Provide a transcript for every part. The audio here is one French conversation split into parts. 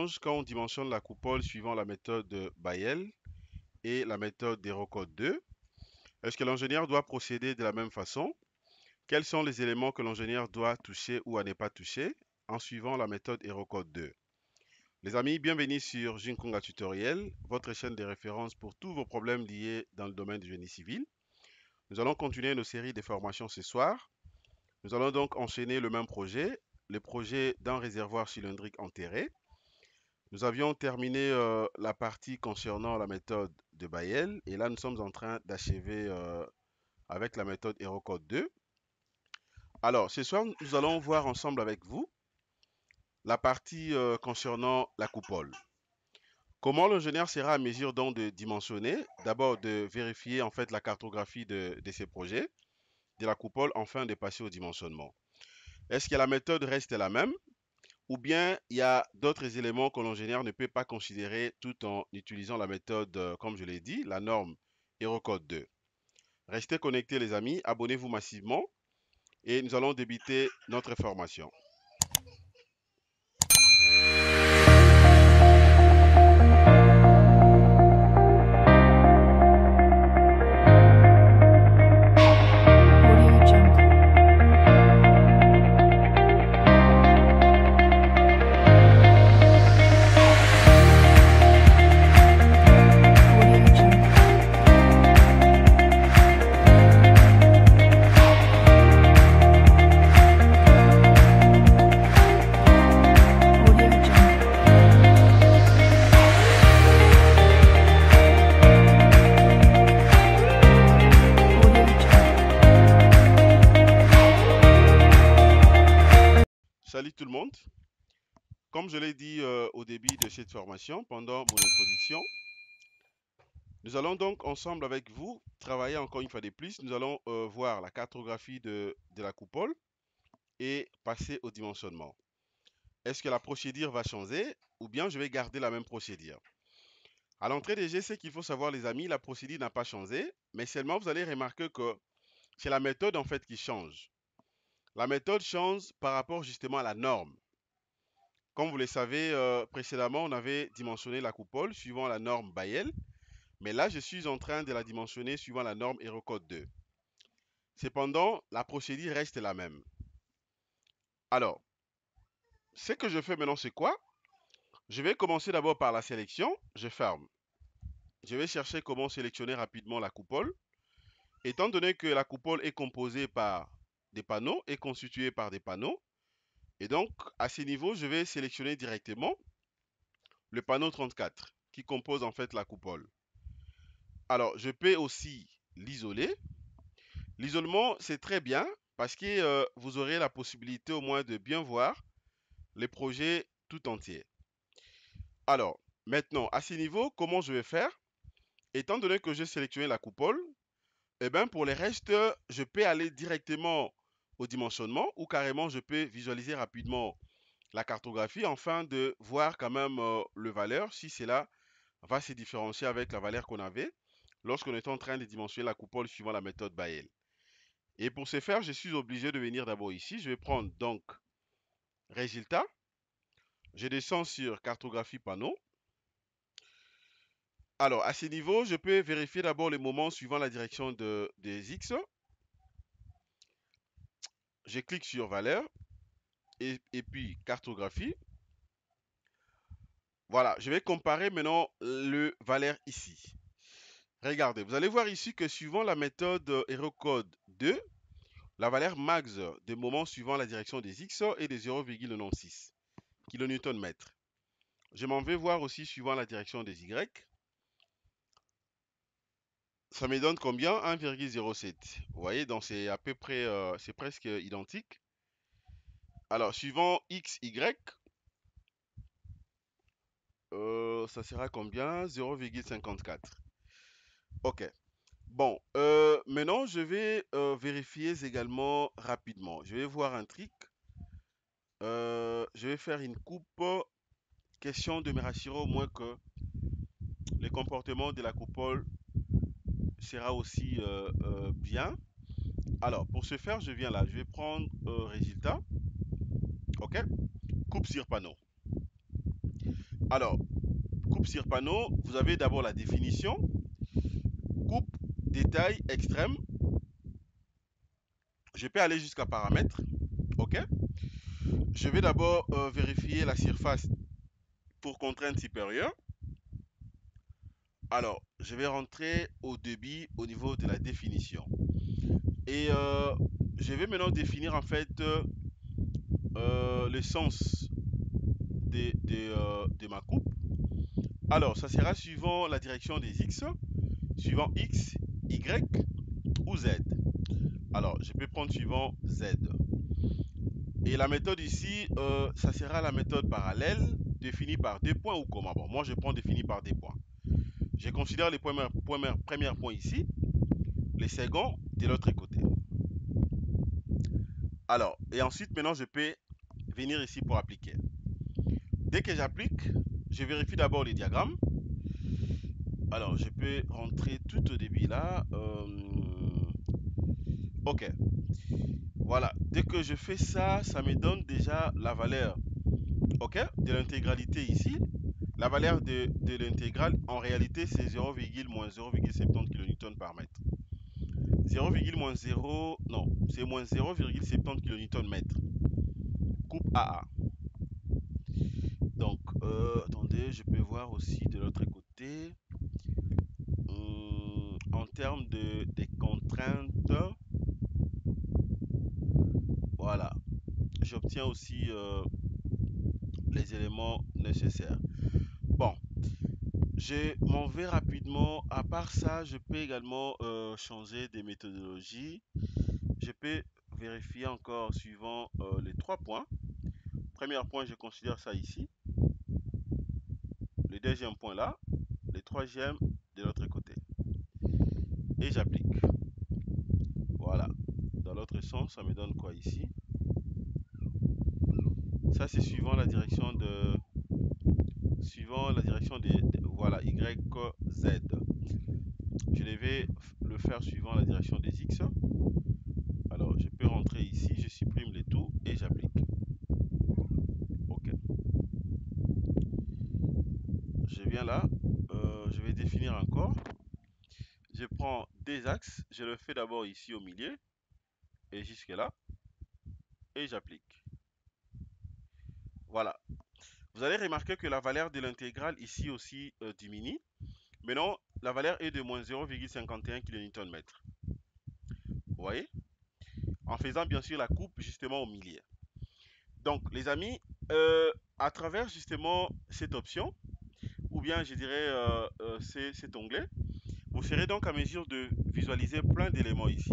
change quand on dimensionne la coupole suivant la méthode de Bayel et la méthode d'Hérocode 2? Est-ce que l'ingénieur doit procéder de la même façon? Quels sont les éléments que l'ingénieur doit toucher ou à ne pas toucher en suivant la méthode Hérocode 2? Les amis, bienvenue sur Jinkonga Tutoriel, votre chaîne de référence pour tous vos problèmes liés dans le domaine du génie civil. Nous allons continuer nos séries de formations ce soir. Nous allons donc enchaîner le même projet, le projet d'un réservoir cylindrique enterré. Nous avions terminé la partie concernant la méthode de Bayel et là nous sommes en train d'achever avec la méthode Hérocode 2. Alors ce soir nous allons voir ensemble avec vous la partie concernant la coupole. Comment l'ingénieur sera à mesure donc de dimensionner, d'abord de vérifier en fait la cartographie de ces projets, de la coupole, enfin de passer au dimensionnement. Est-ce que la méthode reste la même? Ou bien il y a d'autres éléments que l'ingénieur ne peut pas considérer tout en utilisant la méthode, comme je l'ai dit, la norme Hérocode 2. Restez connectés les amis, abonnez-vous massivement et nous allons débuter notre formation. Salut tout le monde. Comme je l'ai dit au début de cette formation, pendant mon introduction, nous allons donc ensemble avec vous travailler encore une fois de plus. Nous allons voir la cartographie de la coupole et passer au dimensionnement. Est-ce que la procédure va changer ou bien je vais garder la même procédure? À l'entrée des jeux, ce qu'il faut savoir les amis, la procédure n'a pas changé, mais seulement vous allez remarquer que c'est la méthode en fait qui change. La méthode change par rapport justement à la norme. Comme vous le savez, précédemment, on avait dimensionné la coupole suivant la norme Bayel, mais là, je suis en train de la dimensionner suivant la norme Hérocode 2. Cependant, la procédure reste la même. Alors, ce que je fais maintenant, c'est quoi? Je vais commencer d'abord par la sélection. Je ferme. Je vais chercher comment sélectionner rapidement la coupole. Étant donné que la coupole est composée par des panneaux, est constituée par des panneaux, et donc à ce niveau, je vais sélectionner directement le panneau 34 qui compose en fait la coupole. Alors, je peux aussi l'isoler. L'isolement, c'est très bien parce que vous aurez la possibilité au moins de bien voir les projets tout entiers. Alors, maintenant, à ce niveau, comment je vais faire? Étant donné que j'ai sélectionné la coupole, eh bien, pour les restes, je peux aller directement au dimensionnement ou carrément je peux visualiser rapidement la cartographie afin de voir quand même le valeur, si cela va se différencier avec la valeur qu'on avait lorsqu'on était en train de dimensionner la coupole suivant la méthode Bayel. Et pour ce faire, je suis obligé de venir d'abord ici. Je vais prendre donc résultat. Je descends sur cartographie panneau. Alors, à ce niveau, je peux vérifier d'abord les moments suivant la direction des X. Je clique sur valeur et puis cartographie. Voilà, je vais comparer maintenant le valeur ici. Regardez, vous allez voir ici que suivant la méthode Hérocode 2, la valeur max des moments suivant la direction des X est de 0,96 kN/m. Je m'en vais voir aussi suivant la direction des Y. Ça me donne combien? 1,07. Vous voyez, donc c'est à peu près, c'est presque identique. Alors, suivant X, Y, ça sera combien? 0,54. Ok. Bon, maintenant, je vais vérifier également rapidement. Je vais voir un trick. Je vais faire une coupe. Question de me rassurer au moins que le comportement de la coupole sera aussi bien. Alors, pour ce faire, je viens là. Je vais prendre résultat. OK? Coupe sur panneau. Alors, coupe sur panneau, vous avez d'abord la définition, coupe, détail, extrême. Je peux aller jusqu'à paramètres. OK? Je vais d'abord vérifier la surface pour contrainte supérieure. Alors, je vais rentrer au débit au niveau de la définition. Et je vais maintenant définir en fait le sens de ma coupe. Alors, ça sera suivant la direction des X, suivant X, Y ou Z. Alors, je peux prendre suivant Z. Et la méthode ici, ça sera la méthode parallèle définie par des points ou commas. Bon, moi je prends défini par des points. Je considère les premiers points ici, les seconds de l'autre côté. Alors, et ensuite maintenant je peux venir ici pour appliquer. Dès que j'applique, je vérifie d'abord les diagrammes. Alors, je peux rentrer tout au début là. Ok. Voilà. Dès que je fais ça, ça me donne déjà la valeur, ok, de l'intégralité ici. La valeur de l'intégrale, en réalité, c'est 0,-0,70 kN par mètre. 0,-0, non, c'est moins 0,70 kN mètre. Coupe AA. Donc, attendez, je peux voir aussi de l'autre côté. En termes des contraintes, voilà, j'obtiens aussi les éléments nécessaires. Bon, je m'en vais rapidement. À part ça, je peux également changer des méthodologies. Je peux vérifier encore suivant les 3 points. Premier point, je considère ça ici. Le deuxième point là. Le troisième de l'autre côté. Et j'applique. Voilà. Dans l'autre sens, ça me donne quoi ici? Ça, c'est suivant la direction de... voilà, Y, Z. Je vais le faire suivant la direction des X. Alors, je peux rentrer ici, je supprime les tout et j'applique. OK. Je viens là, je vais définir encore. Je prends des axes, je le fais d'abord ici au milieu et jusque là et j'applique. Voilà. Vous allez remarquer que la valeur de l'intégrale ici aussi diminue. Maintenant, la valeur est de moins 0,51 kN mètre. Vous voyez? En faisant bien sûr la coupe justement au milieu. Donc, les amis, à travers justement cette option, ou bien je dirais cet onglet, vous serez donc à mesure de visualiser plein d'éléments ici.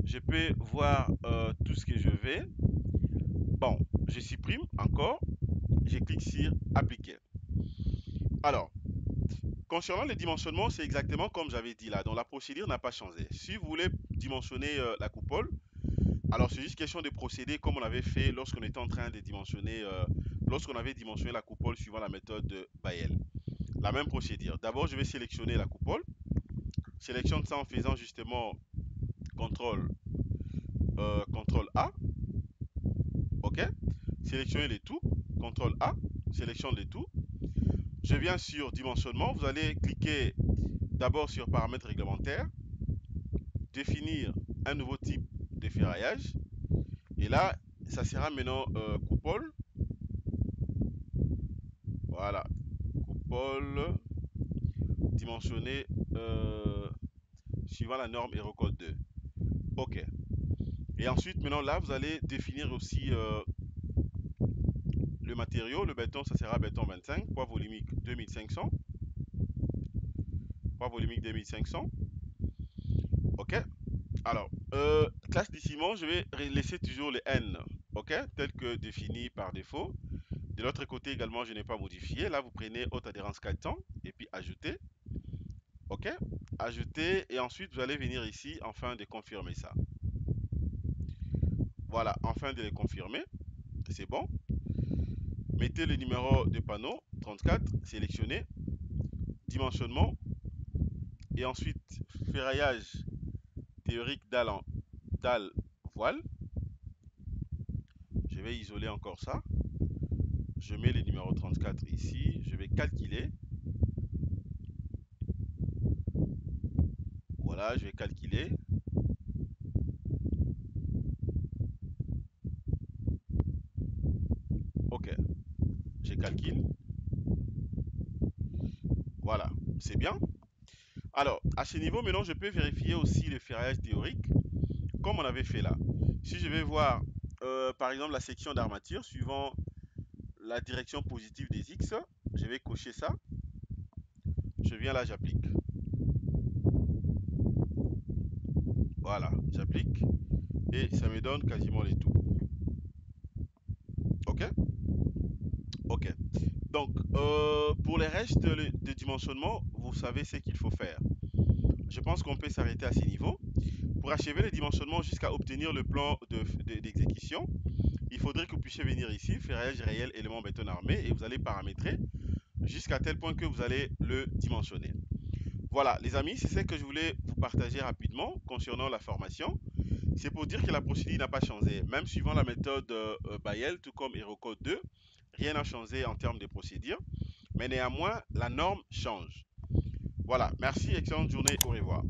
Je peux voir tout ce que je veux. Bon, je supprime encore. Je clique sur appliquer. Alors, concernant les dimensionnements, c'est exactement comme j'avais dit là. Donc la procédure n'a pas changé. Si vous voulez dimensionner la coupole, alors c'est juste question de procéder comme on avait fait lorsqu'on était en train de dimensionner, lorsqu'on avait dimensionné la coupole suivant la méthode de Bayel. La même procédure. D'abord, je vais sélectionner la coupole. Sélectionne ça en faisant justement CTRL A. OK. Sélectionnez les tout. CTRL A. Sélectionne les tout. Je viens sur dimensionnement. Vous allez cliquer d'abord sur paramètres réglementaires. Définir un nouveau type de ferraillage. Et là, ça sera maintenant coupole. Voilà. Coupole dimensionnée suivant la norme Eurocode 2. OK. Et ensuite, maintenant là, vous allez définir aussi le matériau. Le béton, ça sera béton 25, poids volumique 2500. Poids volumique 2500. OK. Alors, classe du ciment, je vais laisser toujours le N, OK, tel que défini par défaut. De l'autre côté également, je n'ai pas modifié. Là, vous prenez haute adhérence 400 et puis ajouter. OK. Ajouter et ensuite, vous allez venir ici afin de confirmer ça. Voilà, afin de les confirmer. C'est bon. Mettez le numéro de panneau 34, sélectionnez. Dimensionnement. Et ensuite, ferraillage théorique dalle voile. Je vais isoler encore ça. Je mets le numéro 34 ici. calculer. Voilà, je vais calculer. Ok, je calcule. Voilà, c'est bien. Alors, à ce niveau, maintenant, je peux vérifier aussi le ferraillage théorique, comme on avait fait là. Si je vais voir, par exemple, la section d'armature, suivant la direction positive des X, je vais cocher ça. Je viens là, j'applique. Voilà, j'applique. Et ça me donne quasiment les tout. Ok? Ok. Donc, pour les restes de dimensionnement, vous savez ce qu'il faut faire. Je pense qu'on peut s'arrêter à ces niveaux. Pour achever le dimensionnement jusqu'à obtenir le plan d'exécution, il faudrait que vous puissiez venir ici, ferraillage réel, élément béton armé, et vous allez paramétrer jusqu'à tel point que vous allez le dimensionner. Voilà, les amis, c'est ce que je voulais vous partager rapidement concernant la formation. C'est pour dire que la procédure n'a pas changé. Même suivant la méthode Bayel, tout comme HeroCode 2, rien n'a changé en termes de procédure. Mais néanmoins, la norme change. Voilà, merci, excellente journée, au revoir.